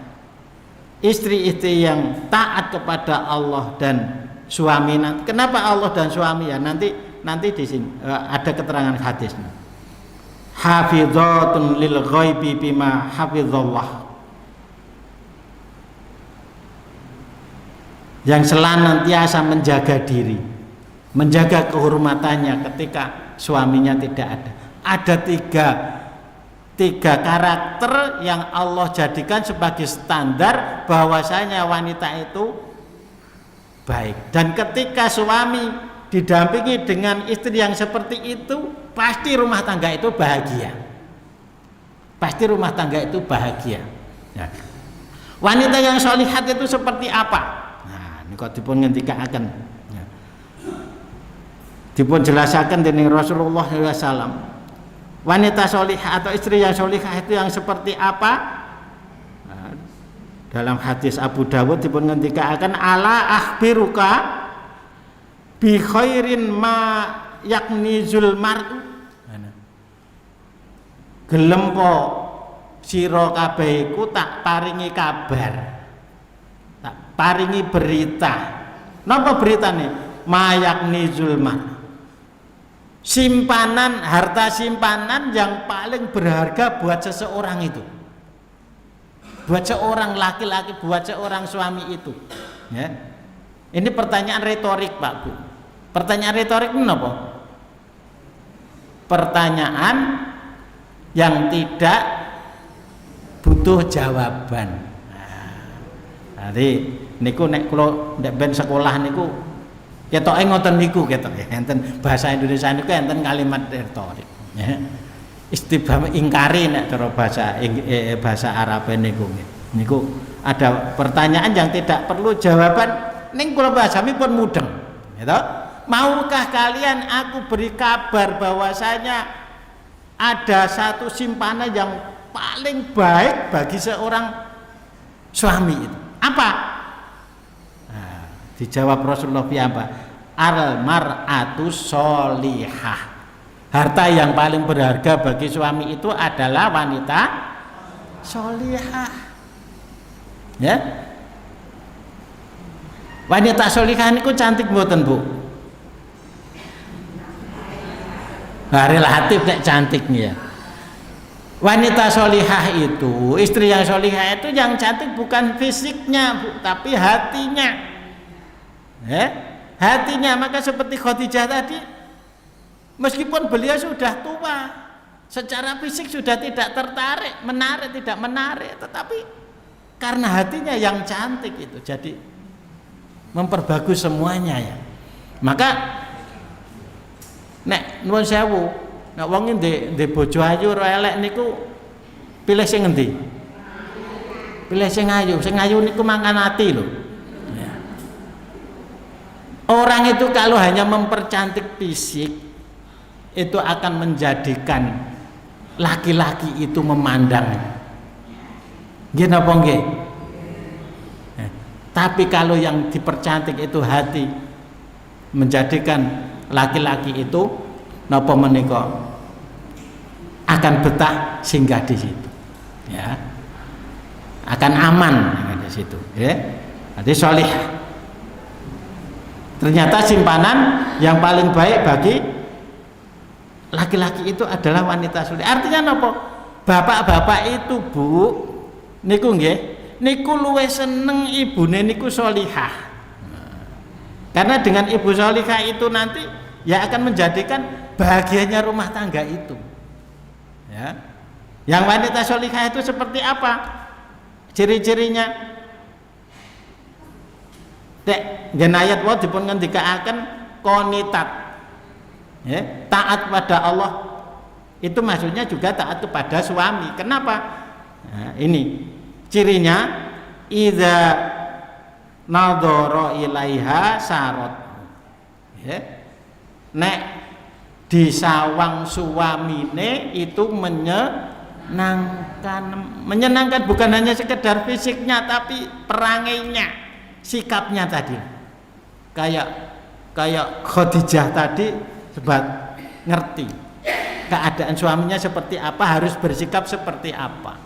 istri-istri yang taat kepada Allah dan suami. Kenapa Allah dan suami ya? Nanti di sini ada keterangan hadisnya. Hafizatun lil ghaibi bima hafizallah. Yang senantiasa menjaga diri, menjaga kehormatannya ketika suaminya tidak ada. Ada tiga karakter yang Allah jadikan sebagai standar bahwasanya wanita itu baik. Dan ketika suami didampingi dengan istri yang seperti itu, pasti rumah tangga itu bahagia. Pasti rumah tangga itu bahagia. Ya. Wanita yang sholihat itu seperti apa? Kok dipun ngendikaaken, ya. Dipun jelasaken dening Rasulullah SAW. Wanita solihah atau istri yang solihah itu yang seperti apa? Nah, dalam hadis Abu Dawud dipun ngendikaaken ala akhbiruka bi khairin ma yaknizul mar'u. Gelem po sira kabeh iku tak paringi kabar, tak paringi berita. Napa beritane? Ma yaknizul mar'u, simpanan, harta simpanan yang paling berharga buat seseorang itu, buat seorang laki-laki, buat seorang suami itu, ya. Ini pertanyaan retorik, Pak Bu. Pertanyaan retorik ini apa? Pertanyaan yang tidak butuh jawaban. Nah, jadi niku nek kula nek ben sekolah niku ketoke ngoten niku ketok ya. Enten bahasa Indonesia niku enten kalimat retorik, ya. Istifham ingkari nek cara bahasa Arab niku. Niku ada pertanyaan yang tidak perlu jawaban, ning kula bahasami pun mudeng, gitu. Maukah kalian aku beri kabar bahwasanya ada satu simpanan yang paling baik bagi seorang suami itu? Apa? Nah, dijawab Rasulullah apa? Al mar'atu sholihah. Harta yang paling berharga bagi suami itu adalah wanita sholihah. Ya. Wanita sholihah niku cantik mboten, Bu? Nah, relatif nek cantik nih ya. Wanita sholihah itu, istri yang sholihah itu yang cantik bukan fisiknya, Bu, tapi hatinya. Hatinya. Maka seperti Khadijah tadi, meskipun beliau sudah tua, secara fisik sudah tidak tidak menarik, tetapi karena hatinya yang cantik itu, jadi memperbagus semuanya ya. Maka nek nuwun sewu, nek wong ndek bojo ayu ora elek niku pilih sing endi? Pilih sing ayu. Sing ayu niku mangan ati lho. Ya. Orang itu kalau hanya mempercantik fisik itu akan menjadikan laki-laki itu memandang. Nggih napa nggih? Tapi kalau yang dipercantik itu hati, menjadikan laki-laki itu napa menika akan betah singgah di situ, ya, akan aman di situ, ya. Jadi sholih ternyata simpanan yang paling baik bagi laki-laki itu adalah wanita sholih. Artinya napa? Bapak-bapak itu, Bu, niku nggih, niku luwih seneng ibune niku sholihah. Karena dengan ibu sholihah itu nanti ya akan menjadikan bahagianya rumah tangga itu. Ya. Yang wanita sholihah itu seperti apa? Ciri-cirinya? Dek, jenayat wa dipun ngendikaaken qonitat. Ya, taat pada Allah. Itu maksudnya juga taat kepada suami. Kenapa? Nah, ini cirinya idza nadhara ilaiha sarot, ya. Nek disawang suamine itu menyenangkan bukan hanya sekedar fisiknya tapi perangainya, sikapnya tadi. Kayak Khadijah tadi sebab ngerti keadaan suaminya seperti apa, harus bersikap seperti apa.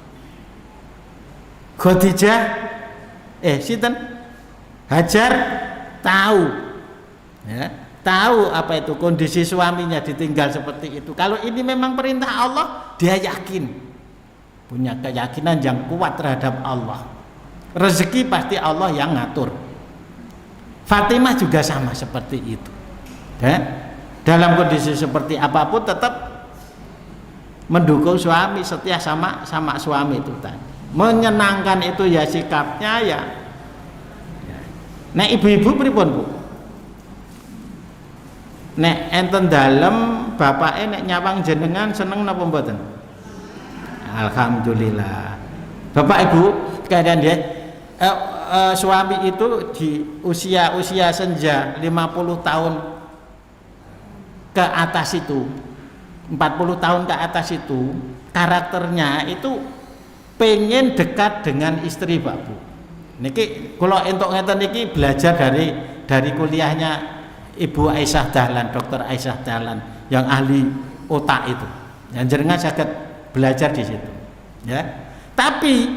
Khadijah sinten? Hajar tahu, ya, tahu apa itu kondisi suaminya ditinggal seperti itu. Kalau ini memang perintah Allah, dia yakin, punya keyakinan yang kuat terhadap Allah. Rezeki pasti Allah yang ngatur. Fatimah juga sama seperti itu, ya. Dalam kondisi seperti apapun tetap mendukung suami, setia sama suami itu tadi. Menyenangkan itu ya sikapnya ya. Nek ibu-ibu pripun, Bu? Nek enten dalem bapake nek nyawang jenengan seneng napa mboten? Alhamdulillah. Bapak Ibu sekalian ya, suami itu di usia senja 50 tahun ke atas itu, 40 tahun ke atas itu, karakternya itu pengen dekat dengan istri, Pak Bu. Niki kalau entuk ngeten niki belajar dari kuliahnya Ibu Aisyah Dahlan, Dokter Aisyah Dahlan yang ahli otak itu. Yang jenengan saged belajar di situ. Ya. Tapi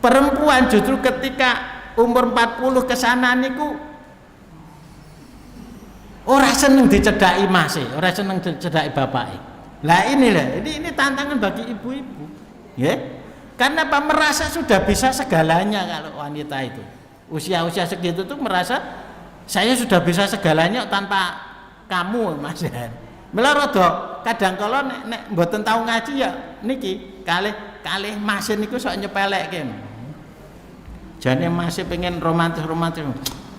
perempuan justru ketika umur 40 ke sana niku ora seneng dicedhaki mase, ora seneng dicedhaki bapake. Lah inilah, ini tantangan bagi ibu-ibu. Ya. Karena apa? Merasa sudah bisa segalanya kalau wanita itu. Usia-usia segitu tuh merasa saya sudah bisa segalanya tanpa kamu, Mas. Melarodo kadang kalau nek mboten tau ngaji ya niki kalih masih niku sok nyepelekke. Jane masih pengen romantis.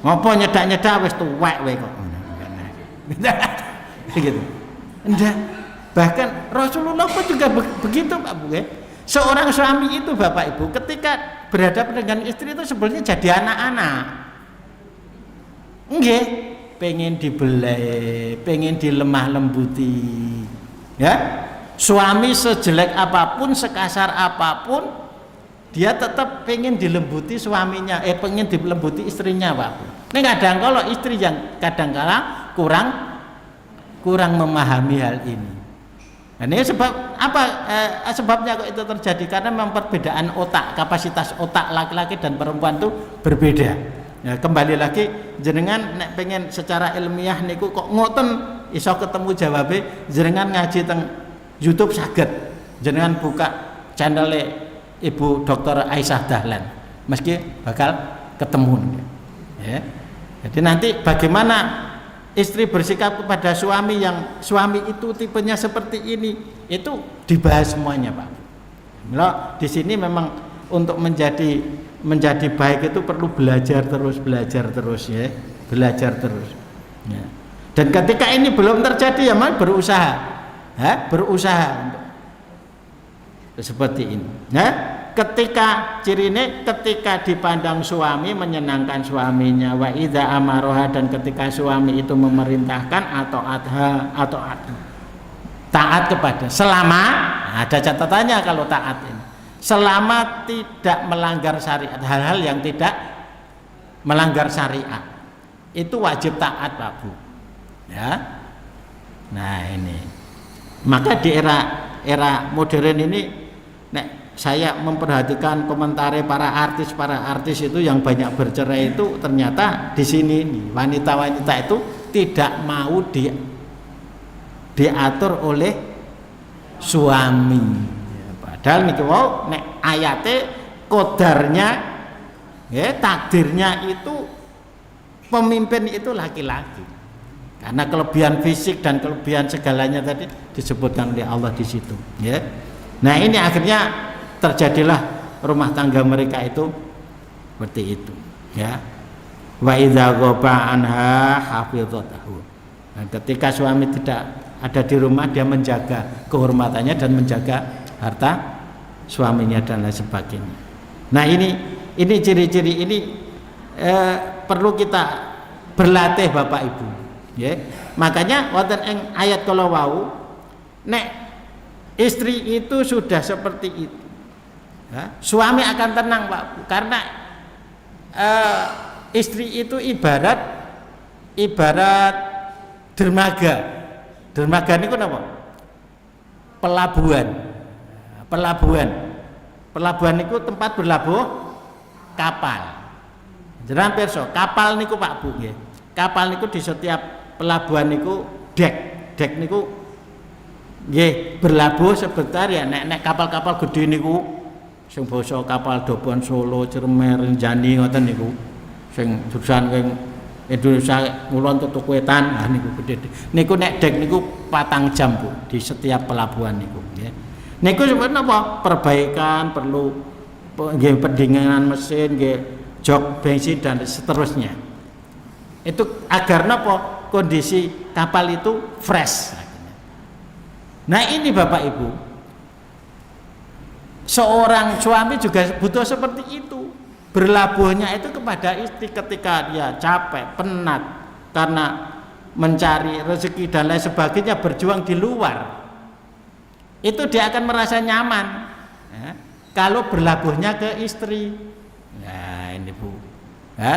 Ngopo nyedak-nyedak wis tuwek kowe kok. Begitu. Enggak. Bahkan Rasulullah pun juga begitu, Pak Bu. Seorang suami itu Bapak Ibu ketika berhadapan dengan istri itu sebenarnya jadi anak-anak. Nggih, pengen dibelai, pengen dilemah lembuti. Ya. Suami sejelek apapun, sekasar apapun, dia tetap pengen dilembuti suaminya, pengen dilembuti istrinya, Pak. Ini kadang kalau istri yang kadang-kala kurang memahami hal ini. Nah, ini sebab apa? Sebabnya kok itu terjadi karena memang perbedaan otak, kapasitas otak laki-laki dan perempuan itu berbeda. Ya, kembali lagi jenengan nek pengen secara ilmiah niku kok ngoten iso ketemu jawabe, jenengan ngaji teng YouTube saged. Jenengan buka channel Ibu Dr. Aisyah Dahlan. Meski bakal ketemu. Ya. Jadi nanti bagaimana istri bersikap kepada suami yang suami itu tipenya seperti ini, itu dibahas semuanya, Pak. Nah, di sini memang untuk menjadi baik itu perlu belajar terus ya, belajar terus. Ya. Dan ketika ini belum terjadi ya man berusaha untuk seperti ini. Ya. Ketika cirine ketika dipandang suami menyenangkan suaminya, wa idza amaroha, dan ketika suami itu memerintahkan atau taat kepada, selama ada catatannya kalau taat ini, selama tidak melanggar syariat, hal-hal yang tidak melanggar syariat itu wajib taat, Pak Bu. Ya. Nah ini, maka di era modern ini saya memperhatikan komentar para artis itu yang banyak bercerai itu ternyata di sini nih, wanita-wanita itu tidak mau diatur oleh suami. Padahal nih wow, nek ayate kodarnya, ya, takdirnya itu pemimpin itu laki-laki. Karena kelebihan fisik dan kelebihan segalanya tadi disebutkan oleh Allah di situ. Ya. Nah ini akhirnya terjadilah rumah tangga mereka itu seperti itu, ya. Wa idza ghaba anha hafizatahu. Nah, ketika suami tidak ada di rumah, dia menjaga kehormatannya dan menjaga harta suaminya dan lain sebagainya. Nah ini ciri-ciri ini perlu kita berlatih Bapak Ibu, ya. Makanya wonten ing ayat kala wau nek istri itu sudah seperti itu, ya, suami akan tenang, Pak, karena istri itu ibarat dermaga. Dermaga niku napa? Pelabuhan niku tempat berlabuh kapal. Jenengan pirsa, kapal niku Pak Bu nggih. Kapal niku di setiap pelabuhan niku dek niku nggih berlabuh sebentar ya, nek kapal-kapal gede niku sing basa kapal Dobon Solo, Cermer, Jani ngoten niku. Sing jurusan ing Indonesia ngulon tutuk wetan, nah niku gede. Niku nek dek niku 4 jam Bu di setiap pelabuhan niku nggih. Niku sebenarnya apa? Perbaikan, perlu nggih pendinginan mesin, nggih jok bensin dan seterusnya. Itu agar napa? Kondisi kapal itu fresh. Nah ini Bapak Ibu, seorang suami juga butuh seperti itu, berlabuhnya itu kepada istri ketika dia capek, penat karena mencari rezeki dan lain sebagainya, berjuang di luar, itu dia akan merasa nyaman ya, kalau berlabuhnya ke istri. Nah ini Bu ya.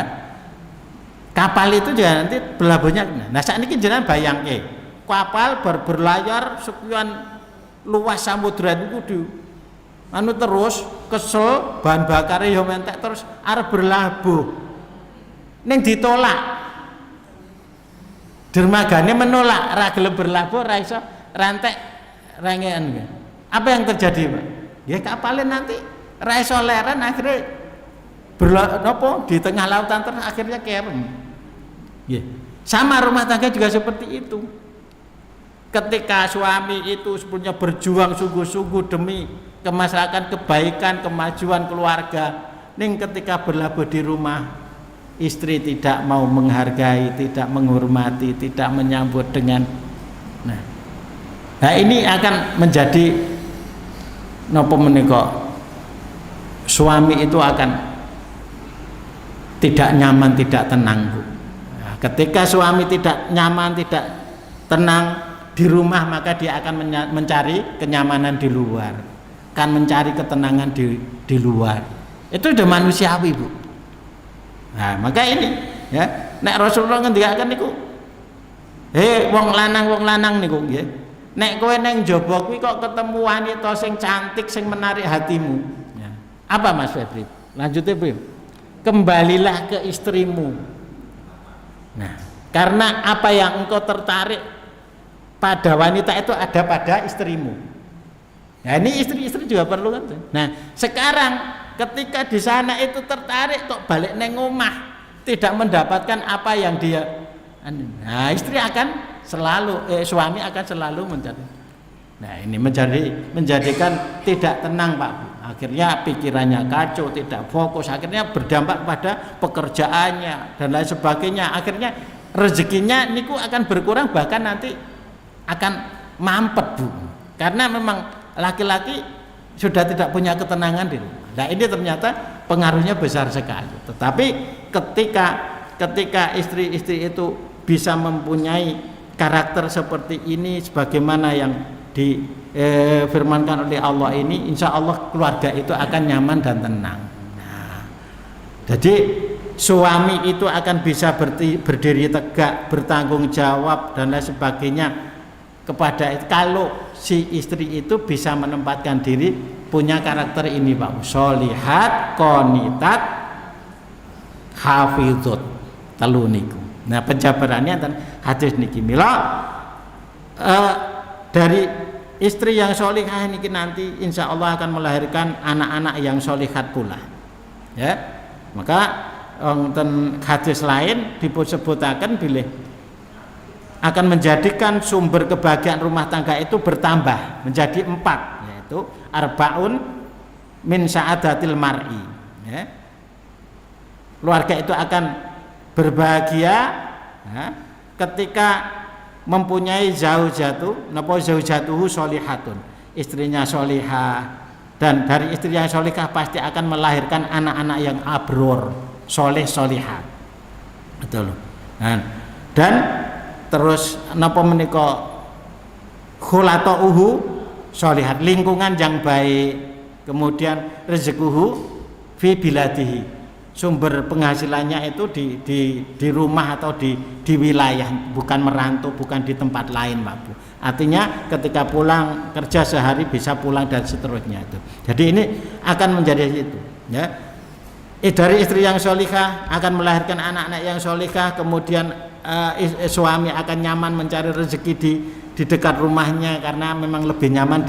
Kapal itu juga nanti berlabuhnya. Nah saat ini jenengan bayangke kapal berlayar sekian luas samudra itu anu terus kesel bahan bakarnya yo mentek terus arep berlabuh ning ditolak dermagane menolak ra gelem berlabuh ra iso rantek rangean. Apa yang terjadi Pak? Ya kapalnya nanti ra iso leren akhirnya di tengah lautan terus akhirnya kerem. Ya. Sama rumah tangga juga seperti itu. Ketika suami itu sebenarnya berjuang sungguh-sungguh demi kemaslahatan, kebaikan, kemajuan keluarga, ning ketika berlabuh di rumah istri tidak mau menghargai, tidak menghormati, tidak menyambut dengan nah ini akan menjadi napa menika suami itu akan tidak nyaman, tidak tenang Bu. Nah, ketika suami tidak nyaman, tidak tenang di rumah, maka dia akan mencari kenyamanan di luar, akan mencari ketenangan di luar. Itu udah manusiawi Bu. Nah maka ini ya nek Rasulullah ngendikaken niku wong lanang niku nggih nek kowe neng jaba kuwi kok ketemu wanita sing cantik sing menarik hatimu ya. Apa Mas Febri lanjutnya Bim? Kembalilah ke istrimu. Nah karena apa yang engkau tertarik pada wanita itu ada pada istrimu. Nah ini istri-istri juga perlu kan. Nah sekarang ketika di sana itu tertarik kok balik neng omah tidak mendapatkan apa yang dia, nah istri akan selalu suami akan selalu mencari. Nah ini menjadikan tidak tenang Pak. Akhirnya pikirannya kacau, tidak fokus, akhirnya berdampak pada pekerjaannya dan lain sebagainya. Akhirnya rezekinya niku akan berkurang, bahkan nanti akan mampet Bu. Karena memang laki-laki sudah tidak punya ketenangan di rumah. Nah ini ternyata pengaruhnya besar sekali. Tetapi ketika istri-istri itu bisa mempunyai karakter seperti ini sebagaimana yang difirmankan oleh Allah ini, insya Allah keluarga itu akan nyaman dan tenang. Nah, jadi suami itu akan bisa berdiri tegak, bertanggung jawab dan lain sebagainya kepada itu. Kalau si istri itu bisa menempatkan diri punya karakter ini Pak, sholihat, qonitat, hafizut, telu niku. Nah penjabarannya enten hadis niki mila dari istri yang sholihah niki nanti insya Allah akan melahirkan anak-anak yang sholihat pula. Ya, maka wonten hadis lain disebutaken bilih akan menjadikan sumber kebahagiaan rumah tangga itu bertambah menjadi 4, yaitu arbaun min sa'adatil mar'i ya. Keluarga itu akan berbahagia ya, ketika mempunyai zaujatuhu sholihatun, istrinya sholihah, dan dari istri yang sholihah pasti akan melahirkan anak-anak yang abror, soleh solihah, betul. Dan terus napa menika khulatuhu sholihat, lingkungan yang baik, kemudian rezekuhu fi biladihi, sumber penghasilannya itu di rumah atau di wilayah, bukan merantau, bukan di tempat lain Pak Bu. Artinya ketika pulang kerja sehari bisa pulang dan seterusnya itu. Jadi ini akan menjadi itu ya. Dari istri yang sholihah akan melahirkan anak-anak yang sholihah, kemudian suami akan nyaman mencari rezeki di dekat rumahnya karena memang lebih nyaman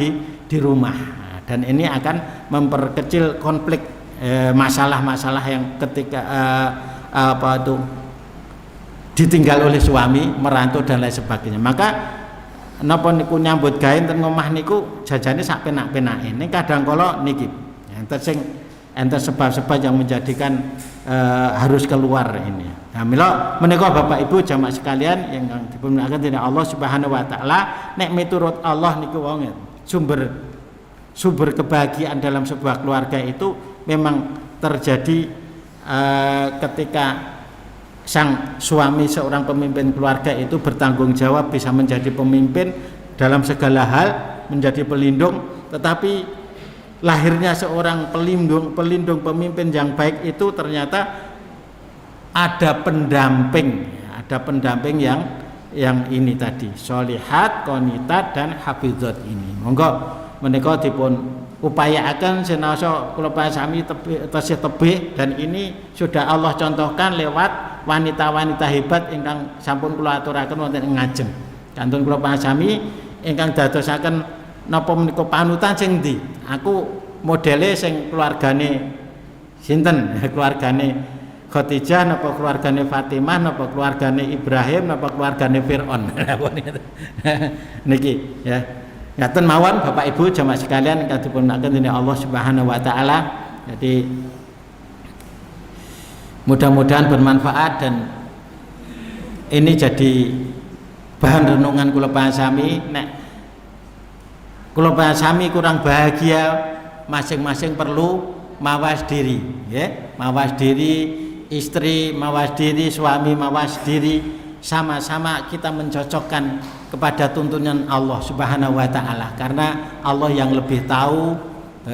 di rumah. Dan ini akan memperkecil konflik masalah-masalah yang ketika ditinggal oleh suami, merantau dan lain sebagainya. Maka napa niku nyambut gawe ten ngomah niku jajane sak penak-penake. Ning kadang kala niki enten sebab-sebab yang menjadikan harus keluar ini. Nah, mila menika Bapak Ibu jamaah sekalian yang dimuliakan dening Allah Subhanahu wa taala, nek miturut Allah niku wong sumber kebahagiaan dalam sebuah keluarga itu memang terjadi ketika sang suami seorang pemimpin keluarga itu bertanggung jawab, bisa menjadi pemimpin dalam segala hal, menjadi pelindung. Tetapi lahirnya seorang pelindung pemimpin yang baik itu ternyata ada pendamping, ada pendamping yang ini tadi, sholihat, qonitat dan hafizat ini. Monggo menika dipun upayaaken senaosa kula pasami tasih tebih, dan ini sudah Allah contohkan lewat wanita-wanita hebat ingkang sampun kula aturaken wonten ing ngajeng. Kantun kula pasami ingkang dadosaken napa menika panutan sing ndi? Aku modele sing keluargane sinten? Keluargane Khadijah, napa keluargane Fatimah, napa keluargane Ibrahim, napa keluargane Fir'aun. Niki ya. Ngaten mawon Bapak Ibu jamaah sekalian ingkang dipunaken dening Allah Subhanahu wa taala. Jadi mudah-mudahan bermanfaat dan ini jadi bahan renungan kula pasami. Nek kula pasami kurang bahagia, masing-masing perlu mawas diri, ya. Mawas diri, istri mawas diri, suami mawas diri, sama-sama kita mencocokkan kepada tuntunan Allah Subhanahu wa taala, karena Allah yang lebih tahu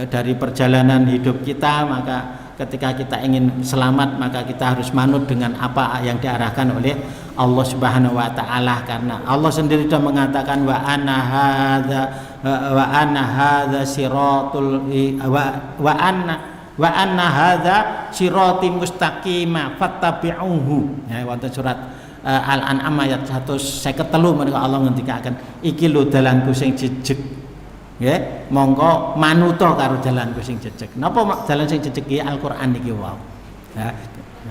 dari perjalanan hidup kita. Maka ketika kita ingin selamat, maka kita harus manut dengan apa yang diarahkan oleh Allah Subhanahu wa taala, karena Allah sendiri sudah mengatakan wa anna hadza siratul wa anna hadza sirati mustaqima fattabi'uhu. Ya, wonten surat Al-An'am ayat 153 menika Allah ngendikaken iki lho dalanku sing jejeg. Nggih, monggo manuta karo dalanku sing jejeg. Napa dalan sing jejeg iki? Al-Qur'an iki wae. Ya,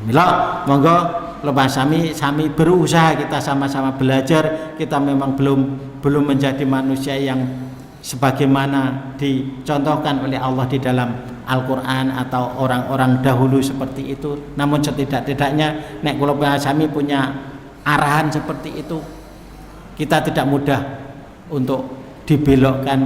mila monggo lepas sami berusaha, kita sama-sama belajar. Kita memang belum menjadi manusia yang sebagaimana dicontohkan oleh Allah di dalam Al-Quran atau orang-orang dahulu seperti itu. Namun setidak-tidaknya nek kula sami punya arahan seperti itu, kita tidak mudah untuk dibelokkan